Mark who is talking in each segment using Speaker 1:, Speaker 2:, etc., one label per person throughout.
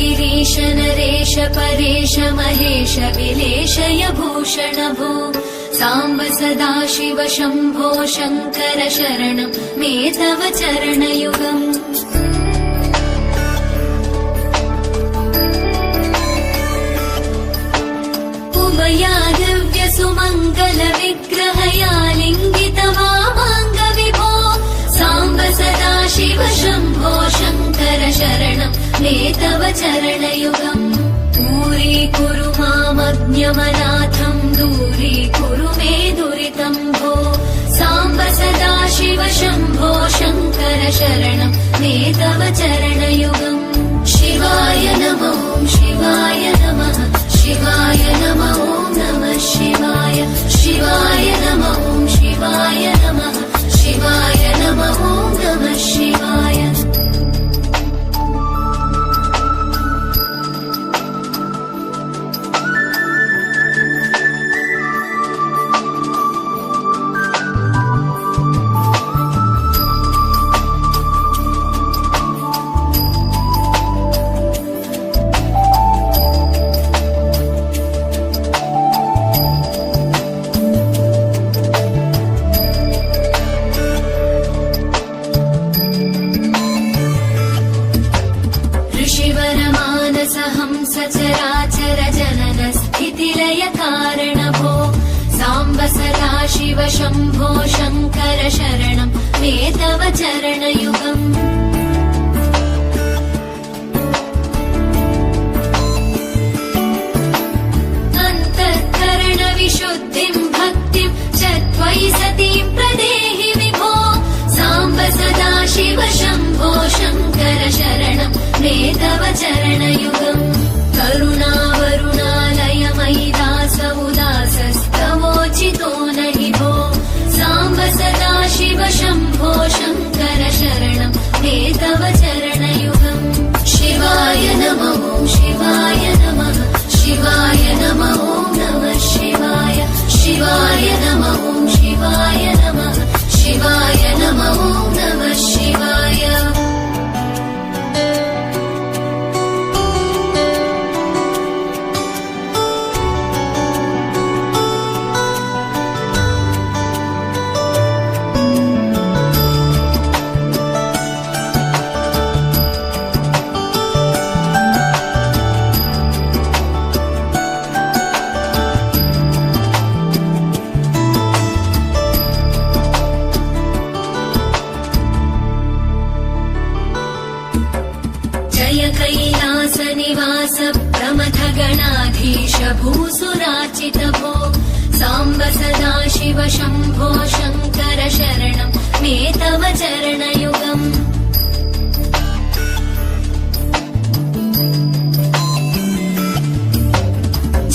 Speaker 1: गिरीश नरेश परेश महेश विलेशय भूषण भो साम्ब सदाशिव शम्भो शङ्कर शरणं मे तव चरणयुगम्। उमया दिव्य सुमङ्गल विग्रहया लिङ्गित वामाङ्ग विभो साम्ब सदाशिव शम्भो शङ्कर शरणं मे तव चरणयुगम्। दूरीकुरु मामज्ञमनाथं दूरीकुरु मे दुरितं भो साम्ब सदाशिव शम्भो शङ्कर शरणं मे तव चरणयुगम्। शिवाय नमो शिवाय नमः शिवाय नमो नमः शिवाय शिवाय नमो शिवाय नमः शिवाय नमो नमः शिवाय। सचराचर जनन स्थितिलय कारण भो साम्ब सदाशिव शम्भो शङ्कर शरणं मे तव चरणयुगम्। अन्तःकरण विशुद्धिं भक्तिं च त्वयि सतीं प्रदेहि विभो साम्ब सदाशिव शम्भो शङ्कर शरणं मे तव चरणयुगम्। करुणावरुणालय मयि दास उदासस्तवोचितो नहि भो साम्ब सदाशिव शम्भो शङ्कर शरणं मे तव चरणयुगम्। शिवाय नमो शिवाय नमः शिवाय नमो नमः शिवाय शिवाय नमो शिवाय नमः शिवाय नमो नमः शिवाय। कैलास निवास प्रमथ गणाधीश भूसुराचित भो साम्ब सदाशिव शम्भो शङ्कर शरणं मे तव चरणयुगम्।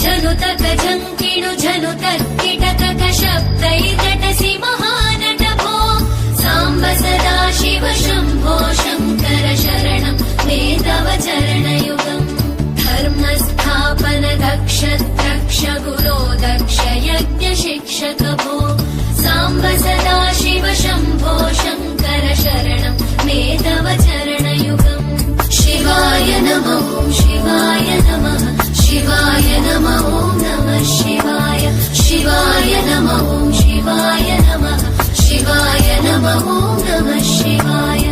Speaker 1: झनुतक झङ्किणु झनुतक्किटकक शब्दैतटसि महानट भो साम्ब सदाशिव शम्भो शङ्कर शरणं मे तव चरणयुगम्। धर्मस्थापन दक्ष द्रक्ष गुरो दक्ष यज्ञ शिक्षक भो साम्ब सदाशिव शम्भो शङ्कर शरणं मे तव चरणयुगम्। शिवाय नमो शिवाय नमः शिवाय नमो नमः शिवाय शिवाय नमो शिवाय नमः शिवाय नमो नमः शिवाय।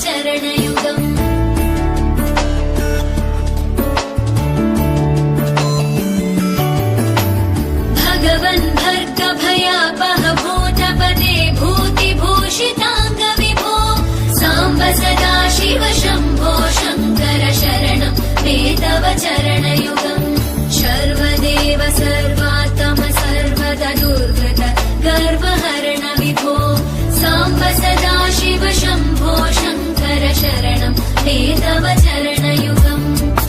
Speaker 1: चरणयुगम् भगवन् भर्गभयापह भूतपते भूतिभूषिताङ्गविभो साम्ब सदा शिव शम्भो शङ्कर शरणं मे तव चरणयुगम् सर्वदेव सर्वात्म सर्वदा दुर्गत गर्वहरण विभो साम्ब सदा शिव शम्भो शङ्कर शरणं मे तव चरणयुगम्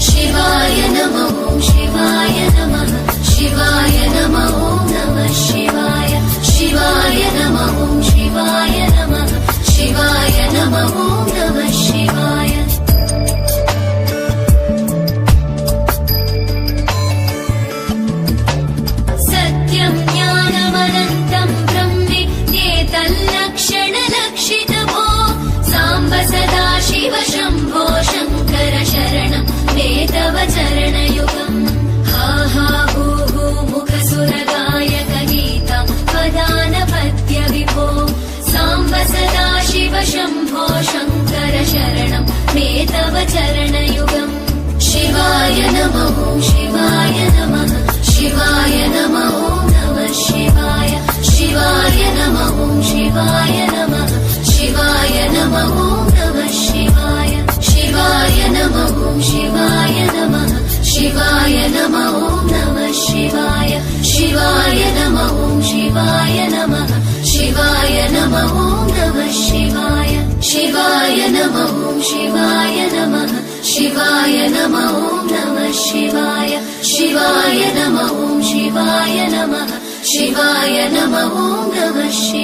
Speaker 1: शिवाय नमः शिवाय नमः शिवाय नमः नमः शिवाय शिवाय नमः शिवाय नमः शिवाय नमः नमः शिवाय सत्यं ज्ञानमनन्तं ब्रह्मेत्येतल्लक्षणलक्षितभो साम्ब सदा शिव शम्भो शङ्कर शरणं मे तव चरणयुगम् हा हा हू हू मुखसुरगायक गीता वदानपत्य विभो साम्ब सदा शिव शम्भो शङ्कर शरणं मे तव चरणयुगम् शिवाय नमः शिवाय नमः शिवाय नमः नमः शिवाय शिवाय नमः शिवाय नमः शिवाय नमः नमः शिवाय शिवाय नमः शिवाय नमः शिवाय नमः नमः शिवाय शिवाय नमः शिवाय नमः शिवाय नमः नमः शिवाय शिवाय नमः शिवाय नमः शिवाय नमः नमः शिवाय शिवाय नमः शिवाय नमः शिवाय नमः नमः शिवाय